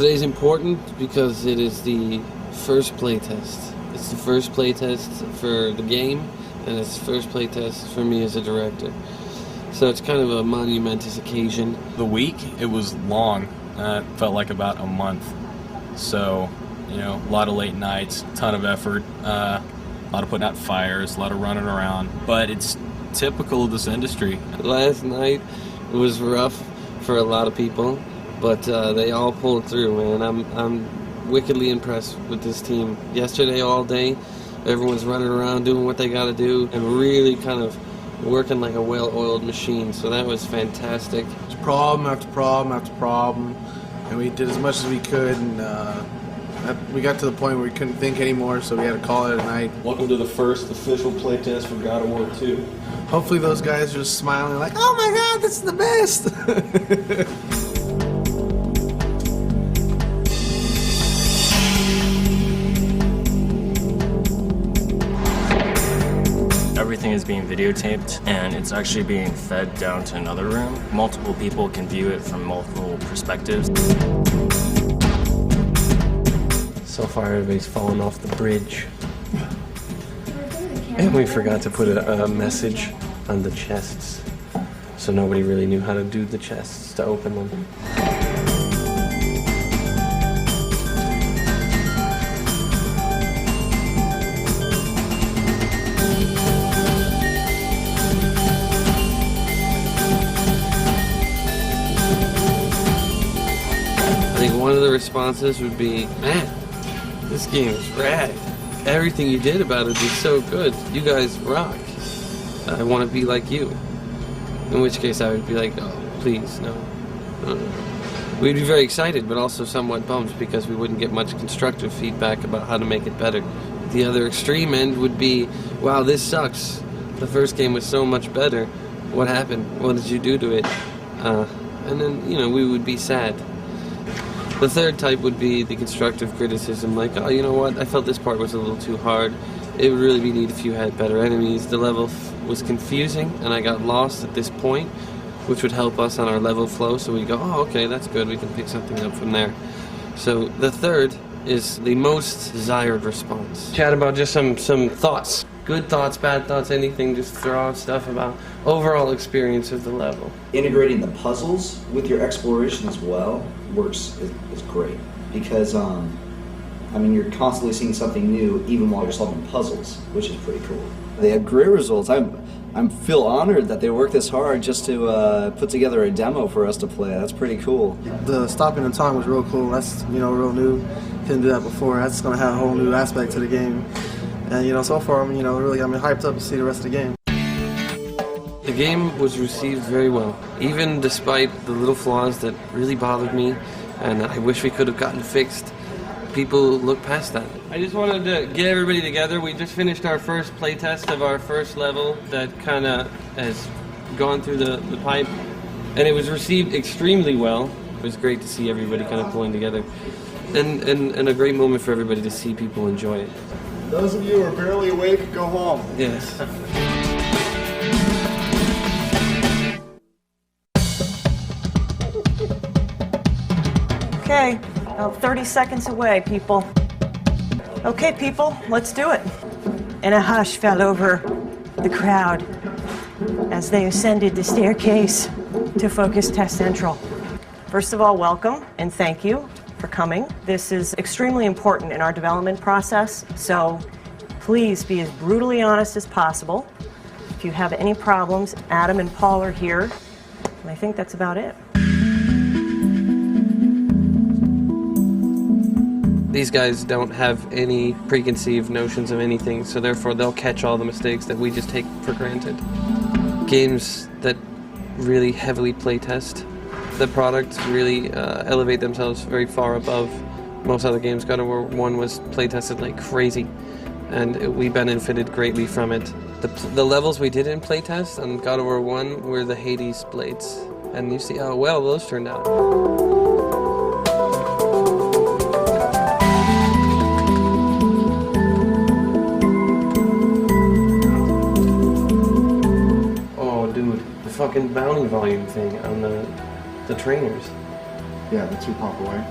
Today's important because it is the first playtest. It's the first playtest for the game, and it's the first playtest for me as a director. So it's kind of a monumentous occasion. The week, it was long. It felt like about a month. So, you know, a lot of late nights, a ton of effort, a lot of putting out fires, a lot of running around. But it's typical of this industry. Last night was rough for a lot of people, but they all pulled through, man. I'm wickedly impressed with this team. Yesterday all day, everyone's running around doing what they got to do and really kind of working like a well-oiled machine, so that was fantastic. It's problem after problem after problem, and we did as much as we could, and we got to the point where we couldn't think anymore, so we had to call it a night. Welcome to the first official playtest for God of War 2. Hopefully those guys are just smiling like, oh my god, this is the best! Everything is being videotaped, and it's actually being fed down to another room. Multiple people can view it from multiple perspectives. So far everybody's fallen off the bridge. And we forgot to put a message on the chests, so nobody really knew how to do the chests to open them. I think one of the responses would be, man, this game is rad. Everything you did about it is so good. You guys rock. I want to be like you. In which case I would be like, oh, please, no. We'd be very excited, but also somewhat bummed because we wouldn't get much constructive feedback about how to make it better. The other extreme end would be, wow, this sucks. The first game was so much better. What happened? What did you do to it? And then, you know, we would be sad. The third type would be the constructive criticism, like, oh, you know what, I felt this part was a little too hard. It would really be neat if you had better enemies. The level was confusing, and I got lost at this point, which would help us on our level flow, so we go, oh, okay, that's good, we can pick something up from there. So the third is the most desired response. Chat about just some thoughts. Good thoughts, bad thoughts, anything, just throw out stuff about overall experience of the level. Integrating the puzzles with your exploration as well is great, because I mean, you're constantly seeing something new even while you're solving puzzles, which is pretty cool. They have great results. I feel honored that they worked this hard just to put together a demo for us to play. That's pretty cool. The stopping the time was real cool. That's, you know, real new. Couldn't do that before. That's going to have a whole new aspect to the game. And, you know, so far, I'm, you know, really got me hyped up to see the rest of the game. The game was received very well, even despite the little flaws that really bothered me and I wish we could have gotten fixed. People look past that. I just wanted to get everybody together. We just finished our first playtest of our first level that kind of has gone through the pipe, and it was received extremely well. It was great to see everybody kind of pulling together, and a great moment for everybody to see people enjoy it. Those of you who are barely awake, go home. Yes. Okay, about 30 seconds away, people. Okay, people, let's do it. And a hush fell over the crowd as they ascended the staircase to Focus Test Central. First of all, welcome and thank you for coming. This is extremely important in our development process, so please be as brutally honest as possible. If you have any problems, Adam and Paul are here, and I think that's about it. These guys don't have any preconceived notions of anything, so therefore they'll catch all the mistakes that we just take for granted. Games that really heavily playtest the product really elevate themselves very far above most other games. God of War 1 was playtested like crazy, and we benefited greatly from it. The levels we did in playtest on God of War 1 were the Hades blades, and you see how well those turned out. Fucking bounty volume thing on the trainers. Yeah, the 2 pop away.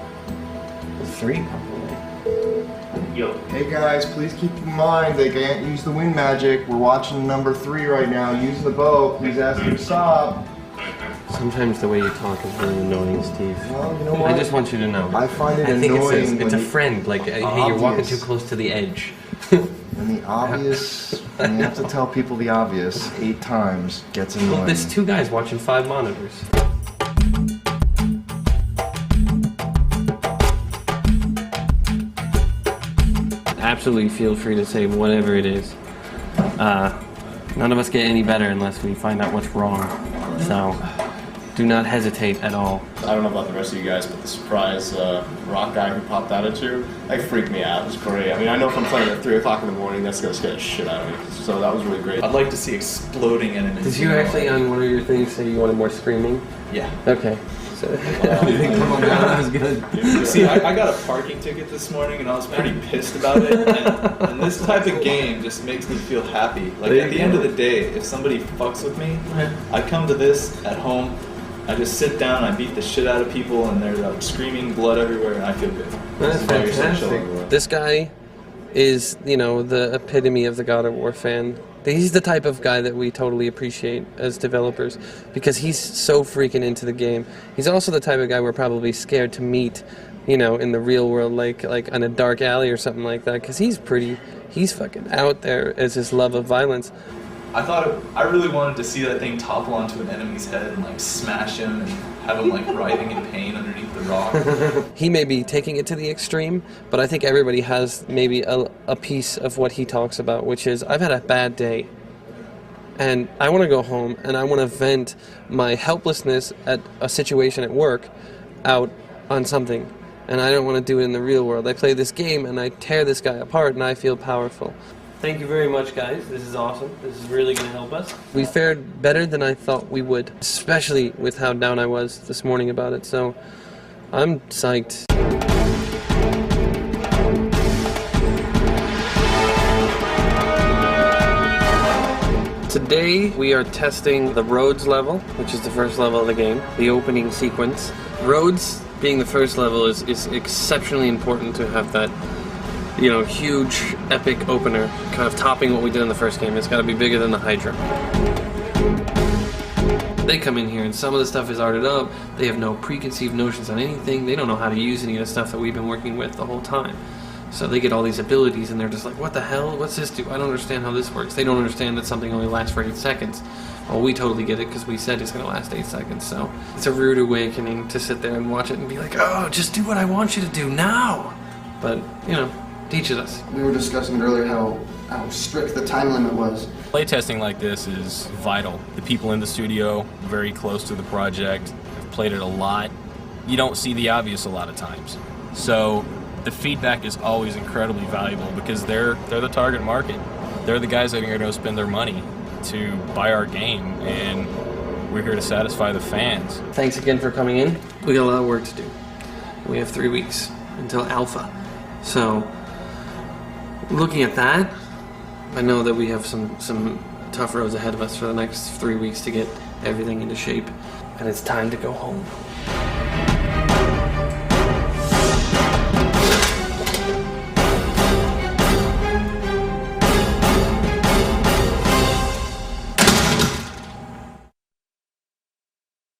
3 probably. Hey guys, please keep in mind they can't use the wind magic. We're watching number 3 right now. Use the bow. Please ask him to stop. Sometimes the way you talk is really annoying, Steve. Well, you know what? I just want you to know. I find it I think annoying it's a when friend. Like, hey, you're walking too close to the edge. when the obvious, when you have to tell people the obvious 8 times, gets annoying. Well, there's 2 guys watching 5 monitors. Absolutely feel free to say whatever it is. None of us get any better unless we find out what's wrong. So do not hesitate at all. I don't know about the rest of you guys, but the surprise rock guy who popped out at you, that freaked me out. It was great. I mean, I know if I'm playing at 3 o'clock in the morning, that's going to scare the shit out of me. So that was really great. I'd like to see exploding enemies. Did you actually, on one of your things, say you wanted more screaming? Yeah. Okay. So, come on, that was good. See, I got a parking ticket this morning, and I was pretty pissed about it. And this type of game just makes me feel happy. Like, at the end of the day, if somebody fucks with me, I come to this at home, I just sit down, I beat the shit out of people, and they're like screaming blood everywhere, and I feel good. That's fantastic. This guy is, you know, the epitome of the God of War fan. He's the type of guy that we totally appreciate as developers because he's so freaking into the game. He's also the type of guy we're probably scared to meet, you know, in the real world, like in a dark alley or something like that, because he's fucking out there as his love of violence. I really wanted to see that thing topple onto an enemy's head and like smash him and have him like writhing in pain underneath the rock. He may be taking it to the extreme, but I think everybody has maybe a piece of what he talks about, which is, I've had a bad day, and I want to go home, and I want to vent my helplessness at a situation at work out on something, and I don't want to do it in the real world. I play this game, and I tear this guy apart, and I feel powerful. Thank you very much, guys. This is awesome. This is really going to help us. We fared better than I thought we would, especially with how down I was this morning about it, so I'm psyched. Today we are testing the roads level, which is the first level of the game, the opening sequence. Roads being the first level is exceptionally important to have that, you know, huge, epic opener, kind of topping what we did in the first game. It's got to be bigger than the Hydra. They come in here and some of the stuff is arted up. They have no preconceived notions on anything. They don't know how to use any of the stuff that we've been working with the whole time. So they get all these abilities and they're just like, what the hell? What's this do? I don't understand how this works. They don't understand that something only lasts for 8 seconds. Well, we totally get it because we said it's going to last 8 seconds. So it's a rude awakening to sit there and watch it and be like, oh, just do what I want you to do now. But, you know, teaches us. We were discussing earlier how strict the time limit was. Playtesting like this is vital. The people in the studio, very close to the project, have played it a lot. You don't see the obvious a lot of times. So the feedback is always incredibly valuable because they're the target market. They're the guys that are going to spend their money to buy our game, and we're here to satisfy the fans. Thanks again for coming in. We got a lot of work to do. We have 3 weeks until alpha. So looking at that, I know that we have some tough roads ahead of us for the next 3 weeks to get everything into shape, and it's time to go home.